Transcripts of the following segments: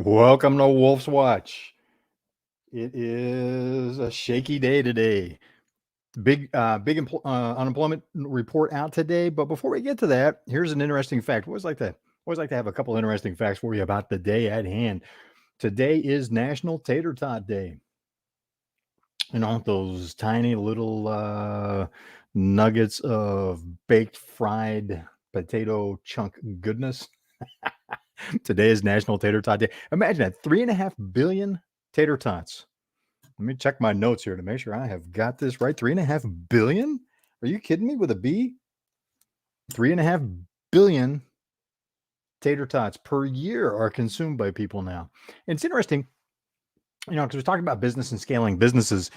Welcome to Wolf's Watch. It is a shaky day today. Big unemployment report out today. But before we get to that, here's an interesting fact. Always like to have a couple interesting facts for you about the day at hand. Today is National Tater Tot Day. You know, those tiny little nuggets of baked fried potato chunk goodness. Today is National Tater Tot Day. Imagine that, 3.5 billion tater tots. Let me check my notes here to make sure I have got this right. 3.5 billion? Are you kidding me? With a B? 3.5 billion tater tots per year are consumed by people now. And it's interesting, because we're talking about business and scaling businesses.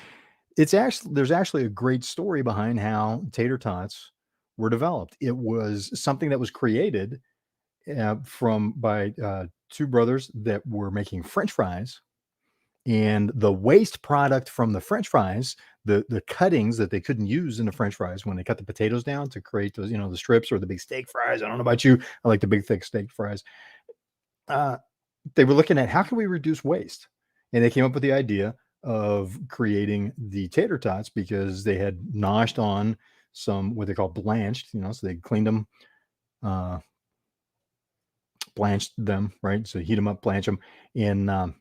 There's actually a great story behind how tater tots were developed. It was something that was created by two brothers that were making French fries, and the waste product from the French fries, the cuttings that they couldn't use in the French fries when they cut the potatoes down to create those, the strips or the big steak fries. I don't know about you, I like the big thick steak fries. They were looking at how can we reduce waste, and they came up with the idea of creating the tater tots because they had noshed on some what they call blanched, so they cleaned them, blanched them, right? So heat them up, blanch them, and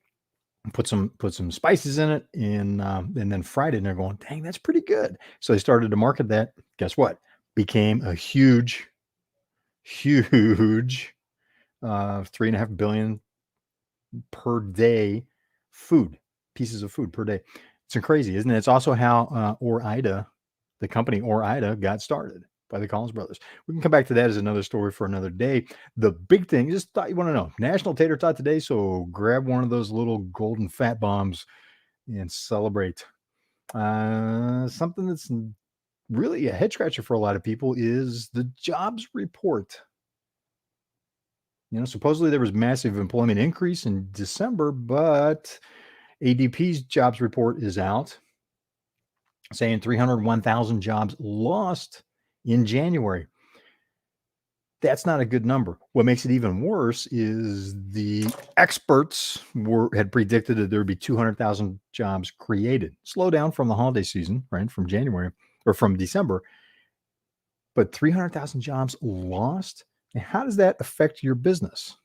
put some spices in it, and then fried it. And they're going, dang, that's pretty good. So they started to market that. Guess what? Became a huge 3.5 billion per day pieces of food per day. It's crazy, isn't it? It's also how Ore-Ida, the company Ore-Ida, got started by the Collins brothers. We can come back to that as another story for another day. The big thing, just thought you want to know, National Tater Tot today, so grab one of those little golden fat bombs and celebrate. Something that's really a head scratcher for a lot of people is the jobs report. Supposedly there was massive employment increase in December, but ADP's jobs report is out saying 301,000 jobs lost in January. That's not a good number. What makes it even worse is the experts had predicted that there would be 200,000 jobs created. Slow down from the holiday season, right? From January or from December. But 300,000 jobs lost. And how does that affect your business?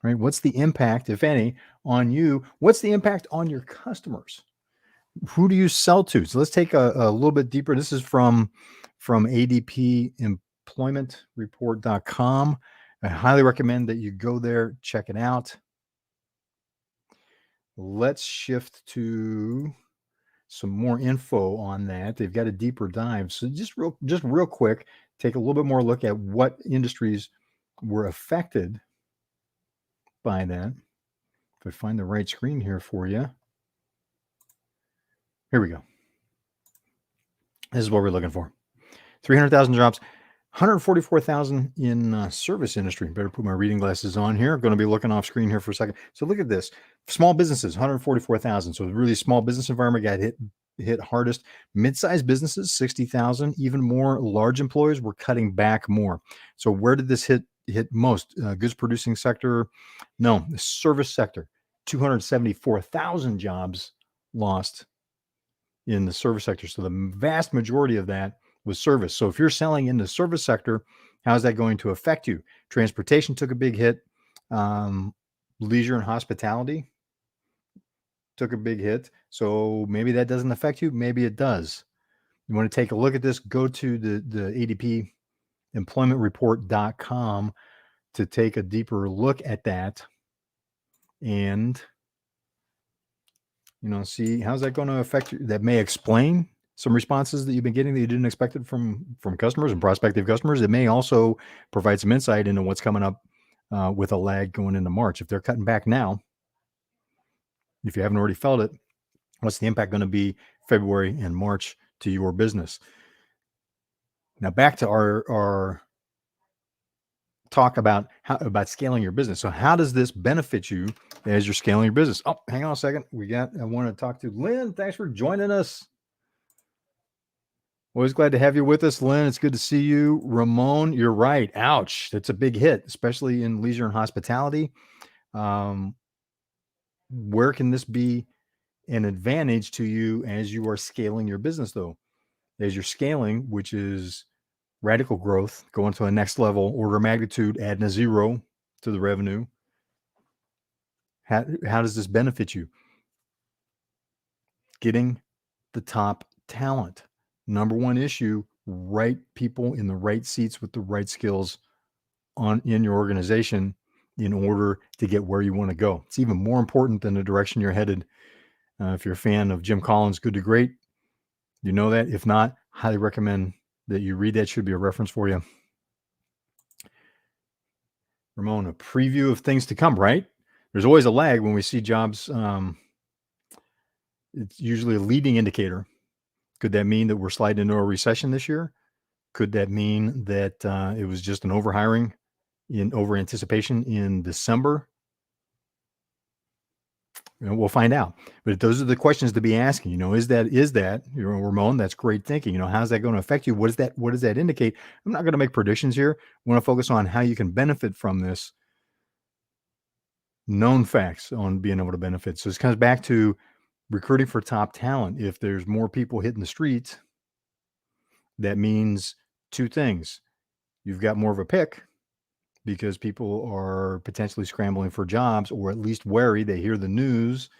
Right? What's the impact, if any, on you? What's the impact on your customers? Who do you sell to? So let's take a little bit deeper. This is from ADP employmentreport.com. I highly recommend that you go there, check it out. Let's shift to some more info on that. They've got a deeper dive. So just real quick, take a little bit more look at what industries were affected by that. If I find the right screen here for you. Here we go. This is what we're looking for. 300,000 jobs. 144,000 in service industry. Better put my reading glasses on here. I'm going to be looking off screen here for a second. So look at this. Small businesses, 144,000. So really small business environment got hit hardest. Mid-sized businesses, 60,000. Even more large employers were cutting back more. So where did this hit most? Goods producing sector? No, the service sector. 274,000 jobs lost in the service sector. So the vast majority of that was service. So if you're selling in the service sector, how's that going to affect you? Transportation took a big hit. Leisure and hospitality took a big hit. So maybe that doesn't affect you. Maybe it does. You want to take a look at this, go to the ADP employmentreport.com to take a deeper look at that and see how's that going to affect you. That may explain some responses that you've been getting that you didn't expect it from customers and prospective customers. It may also provide some insight into what's coming up with a lag going into March. If they're cutting back now, if you haven't already felt it, what's the impact going to be February and March to your business? Now back to our talk about scaling your business. So how does this benefit you as you're scaling your business? Oh, hang on a second. I want to talk to Lynn. Thanks for joining us. Always glad to have you with us, Lynn. It's good to see you. Ramon, you're right. Ouch. That's a big hit, especially in leisure and hospitality. Where can this be an advantage to you as you are scaling your business, though? As you're scaling, which is radical growth, going to a next level, order of magnitude, adding a zero to the revenue. How does this benefit you? Getting the top talent. Number one issue, right people in the right seats with the right skills in your organization in order to get where you want to go. It's even more important than the direction you're headed. If you're a fan of Jim Collins' Good to Great, you know that. If not, highly recommend that you read that. Should be a reference for you. Ramon, a preview of things to come, right? There's always a lag when we see jobs. It's usually a leading indicator. Could that mean that we're sliding into a recession this year? Could that mean that it was just an overhiring in over anticipation in December? We'll find out. But those are the questions to be asking. Is that Ramon? That's great thinking. How's that going to affect you? What does that indicate? I'm not going to make predictions here. I want to focus on how you can benefit from this. Known facts on being able to benefit. So this comes back to recruiting for top talent. If there's more people hitting the streets, that means two things. You've got more of a pick because people are potentially scrambling for jobs, or at least wary. They hear the news.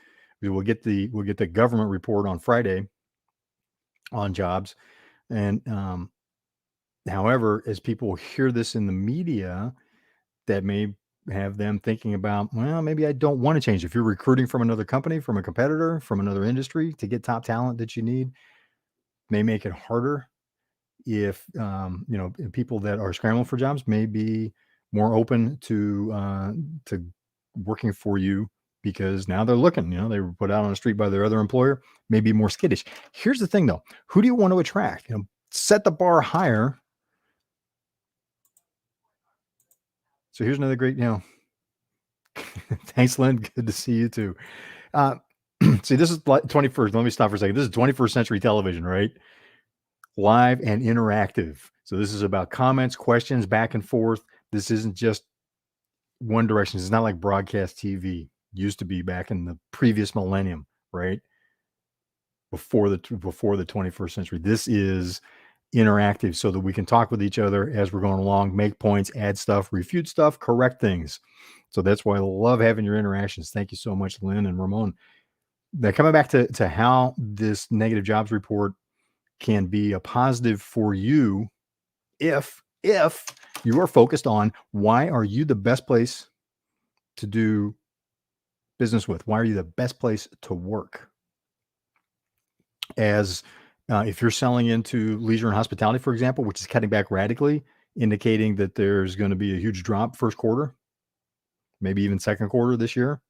We'll get the government report on Friday on jobs. And however, as people hear this in the media, that may have them thinking about, well, maybe I don't want to change. If you're recruiting from another company, from a competitor, from another industry to get top talent that you need, may make it harder. If people that are scrambling for jobs may be more open to working for you because now they're looking. They were put out on the street by their other employer, may be more skittish. Here's the thing, though: who do you want to attract? Set the bar higher. So here's another great, thanks, Lynn. Good to see you too. See, this is 21st. Let me stop for a second. This is 21st century television, right? Live and interactive. So this is about comments, questions, back and forth. This isn't just one direction. It's not like broadcast TV used to be back in the previous millennium, right? Before the 21st century. This is interactive so that we can talk with each other as we're going along, make points, add stuff, refute stuff, correct things. So that's why I love having your interactions. Thank you so much, Lynn and Ramon. Now, coming back to how this negative jobs report can be a positive for you if you are focused on why are you the best place to do business with? Why are you the best place to work? As if you're selling into leisure and hospitality, for example, which is cutting back radically, indicating that there's going to be a huge drop first quarter, maybe even second quarter this year.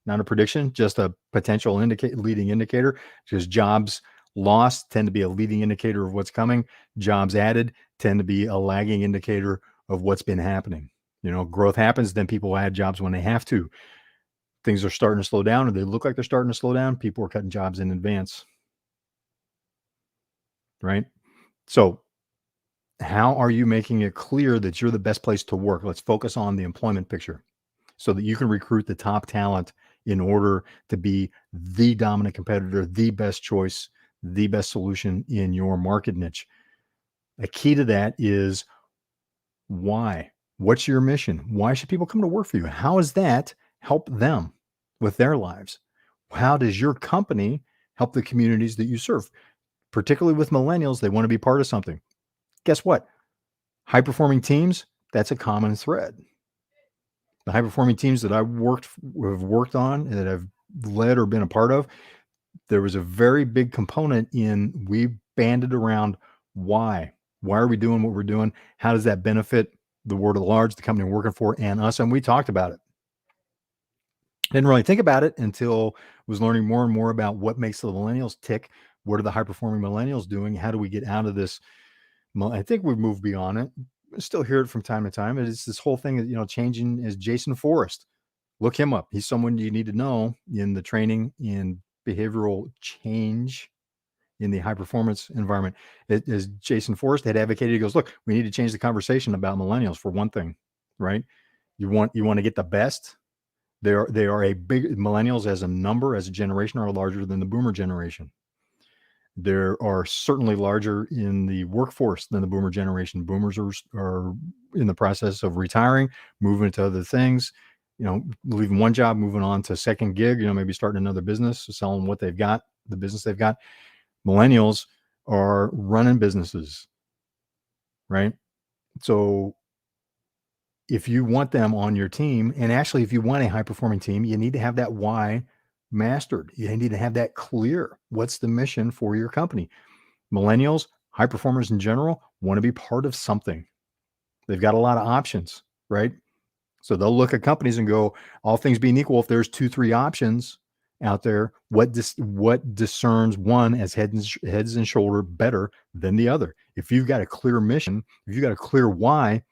Not a prediction, just a potential leading indicator, because jobs lost tend to be a leading indicator of what's coming. Jobs added tend to be a lagging indicator of what's been happening. Growth happens, then people add jobs when they have to. Things are starting to slow down, or they look like they're starting to slow down. People are cutting jobs in advance. Right? So how are you making it clear that you're the best place to work? Let's focus on the employment picture so that you can recruit the top talent in order to be the dominant competitor, the best choice, the best solution in your market niche. A key to that is why. What's your mission? Why should people come to work for you? How does that help them with their lives? How does your company help the communities that you serve? Particularly with millennials, they want to be part of something. Guess what? High-performing teams, that's a common thread. The high-performing teams that have worked on, and that I've led or been a part of, there was a very big component in we banded around why. Why are we doing what we're doing? How does that benefit the world at large, the company we're working for, and us? And we talked about it. Didn't really think about it until I was learning more and more about what makes the millennials tick. What are the high-performing millennials doing? How do we get out of this? I think we've moved beyond it. I still hear it from time to time. It's this whole thing that, changing is Jason Forrest. Look him up. He's someone you need to know in the training in behavioral change in the high performance environment. As Jason Forrest had advocated, he goes, look, we need to change the conversation about millennials for one thing, right? You want to get the best. They are a big millennials as a number, as a generation, are larger than the boomer generation. There are certainly larger in the workforce than the boomer generation. Boomers are in the process of retiring, moving to other things, leaving one job, moving on to a second gig, maybe starting another business, selling what they've got, the business they've got. Millennials are running businesses, right? So if you want them on your team, and actually, if you want a high performing team, you need to have that why mastered. You need to have that clear. What's the mission for your company? Millennials, high performers in general, want to be part of something. They've got a lot of options, right? So they'll look at companies and go, all things being equal, if there's 2, 3 options out there, what discerns one as heads and shoulder better than the other? If you've got a clear mission, if you've got a clear why,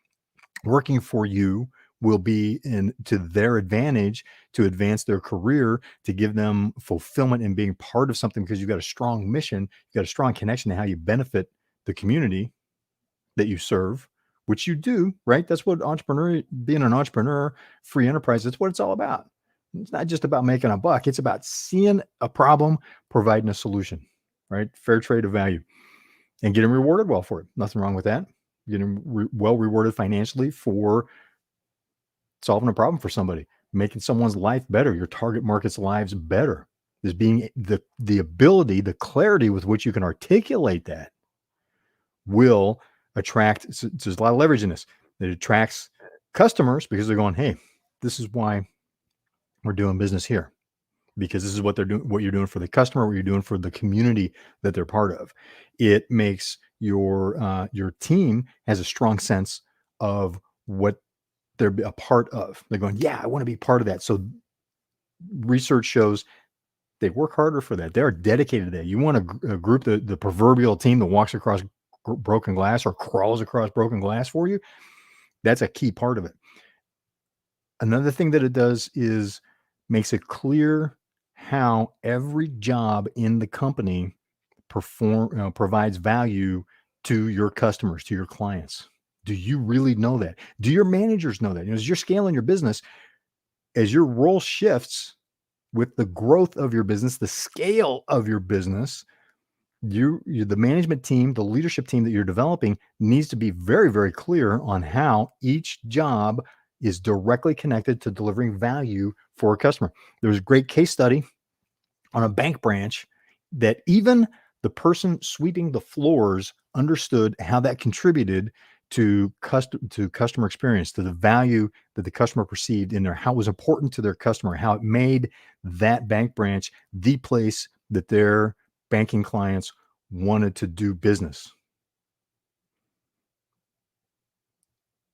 working for you will be to their advantage to advance their career, to give them fulfillment in being part of something, because you've got a strong mission, you've got a strong connection to how you benefit the community that you serve, which you do, right? That's what being an entrepreneur, free enterprise, that's what it's all about. It's not just about making a buck. It's about seeing a problem, providing a solution, right? Fair trade of value, and getting rewarded well for it. Nothing wrong with that. Getting well rewarded financially for solving a problem for somebody, making someone's life better, your target market's lives better. Is being the ability, the clarity with which you can articulate that will attract. There's a lot of leverage in this. It attracts customers because they're going, hey, this is why we're doing business here, because this is what they're doing, what you're doing for the customer, what you're doing for the community that they're part of. It makes your team has a strong sense of what they're a part of. They're going, yeah, I want to be part of that. So research shows they work harder for that. They're dedicated to that. You want a group, the proverbial team that walks across broken glass or crawls across broken glass for you. That's a key part of it. Another thing that it does is makes it clear how every job in the company provides value to your customers, to your clients. Do you really know that? Do your managers know that? As you're scaling your business, as your role shifts with the growth of your business, the scale of your business, the management team, the leadership team that you're developing needs to be very, very clear on how each job is directly connected to delivering value for a customer. There was a great case study on a bank branch that even the person sweeping the floors understood how that contributed to customer experience, to the value that the customer perceived in there, how it was important to their customer, how it made that bank branch the place that their banking clients wanted to do business.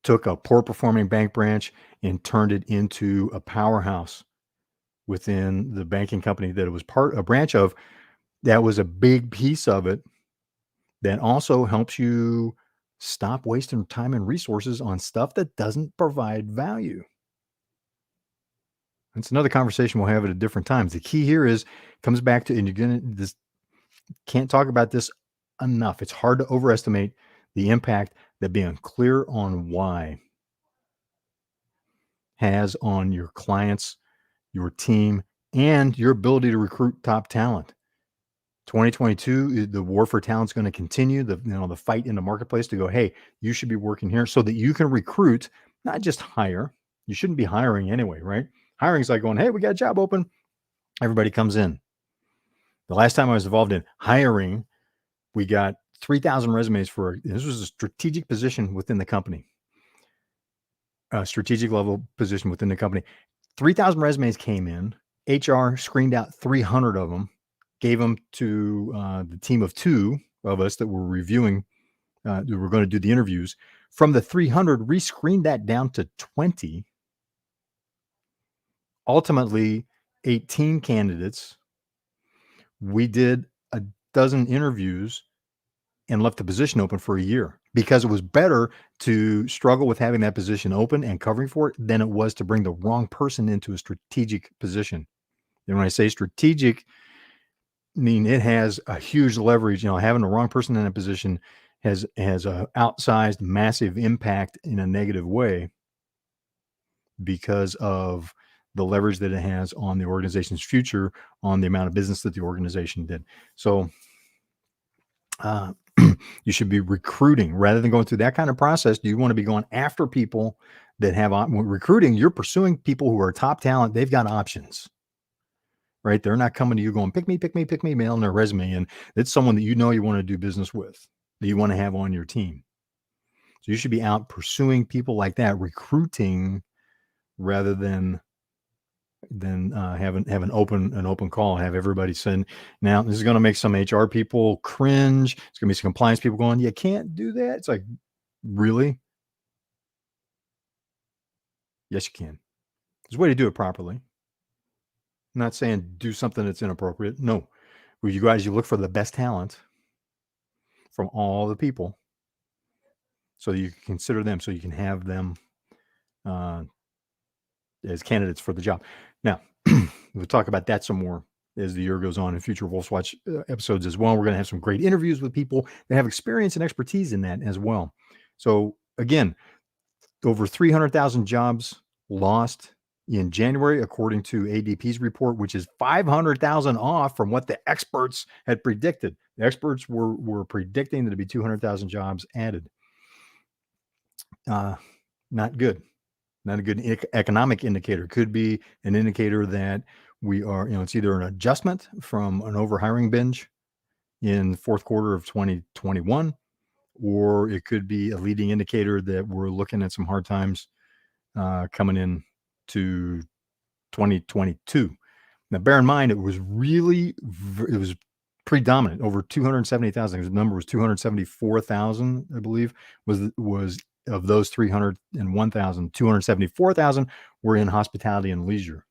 Took a poor performing bank branch and turned it into a powerhouse within the banking company that it was a branch of. That was a big piece of it that also helps you stop wasting time and resources on stuff that doesn't provide value. It's another conversation we'll have at a different time. The key here comes back to, and can't talk about this enough. It's hard to overestimate the impact that being clear on why has on your clients, your team, and your ability to recruit top talent. 2022, the war for talent is going to continue. The fight in the marketplace to go, hey, you should be working here so that you can recruit, not just hire. You shouldn't be hiring anyway, right? Hiring is like going, hey, we got a job open. Everybody comes in. The last time I was involved in hiring, we got 3,000 resumes this was a strategic position within the company, a strategic level position within the company. 3,000 resumes came in. HR screened out 300 of them, gave them to the team of 2 of us that were reviewing, that were going to do the interviews. From the 300, we screened that down to 20. Ultimately, 18 candidates. We did a dozen interviews and left the position open for a year, because it was better to struggle with having that position open and covering for it than it was to bring the wrong person into a strategic position. And when I say strategic, I mean it has a huge leverage. Having the wrong person in a position has a outsized, massive impact in a negative way because of the leverage that it has on the organization's future, on the amount of business that the organization did. So you should be recruiting rather than going through that kind of process. Do you want to be going after people that have recruiting? You're pursuing people who are top talent. They've got options, right? They're not coming to you going, pick me, pick me, pick me, mail in their resume. And it's someone that you know you want to do business with, that you want to have on your team. So you should be out pursuing people like that, recruiting rather than have an open call, have everybody send. Now this is going to make some HR people cringe. It's going to be some compliance people going, you can't do that. It's like, really? Yes, you can. There's a way to do it properly. I'm not saying do something that's inappropriate. No, you guys, you look for the best talent from all the people, so you can consider them, so you can have them as candidates for the job. Now, we'll talk about that some more as the year goes on in future Wolf's Watch episodes as well. We're going to have some great interviews with people that have experience and expertise in that as well. So again, over 300,000 jobs lost in January, according to ADP's report, which is 500,000 off from what the experts had predicted. The experts were predicting that it'd be 200,000 jobs added. Not good. Not a good economic indicator. Could be an indicator that we are, it's either an adjustment from an overhiring binge in the fourth quarter of 2021, or it could be a leading indicator that we're looking at some hard times coming in to 2022. Now, bear in mind, it was predominant, over 270,000. The number was 274,000, I believe, was of those 301,000, 274,000 were in hospitality and leisure.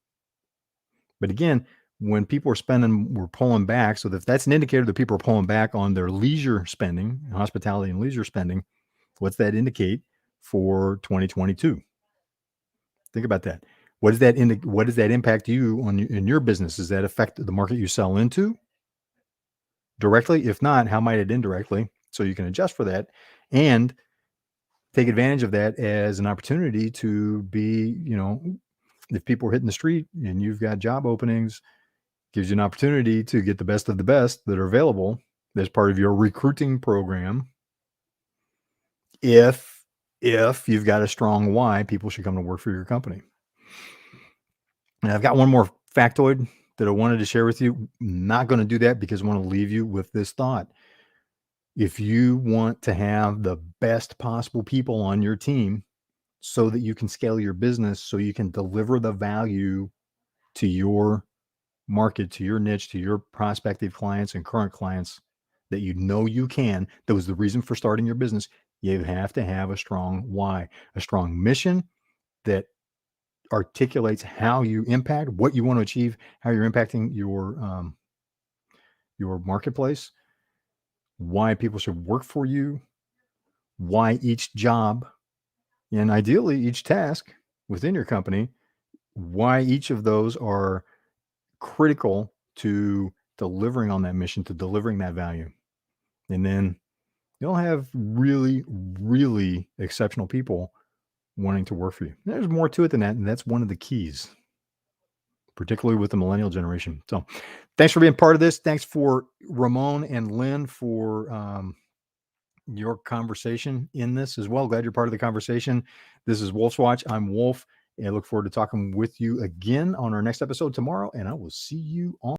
But again, when people are spending, we're pulling back. So if that's an indicator that people are pulling back on their leisure spending, hospitality and leisure spending, what's that indicate for 2022? Think about that. What does that impact you in your business? Does that affect the market you sell into directly? If not, how might it indirectly? So you can adjust for that and take advantage of that as an opportunity to be, if people are hitting the street and you've got job openings, gives you an opportunity to get the best of the best that are available as part of your recruiting program. If you've got a strong why, people should come to work for your company. And I've got one more factoid that I wanted to share with you. I'm not going to do that because I want to leave you with this thought. If you want to have the best possible people on your team so that you can scale your business, so you can deliver the value to your market, to your niche, to your prospective clients and current clients that you can, that was the reason for starting your business, you have to have a strong why, a strong mission that articulates how you impact, what you want to achieve, how you're impacting your marketplace, why people should work for you, why each job, and ideally each task within your company, why each of those are critical to delivering on that mission, to delivering that value. And then you'll have really, really exceptional people wanting to work for you. There's more to it than that, and that's one of the keys, particularly with the millennial generation. So thanks for being part of this. Thanks for Ramon and Lynn for your conversation in this as well. Glad you're part of the conversation. This is Wolf's Watch. I'm Wolf, and I look forward to talking with you again on our next episode tomorrow, and I will see you on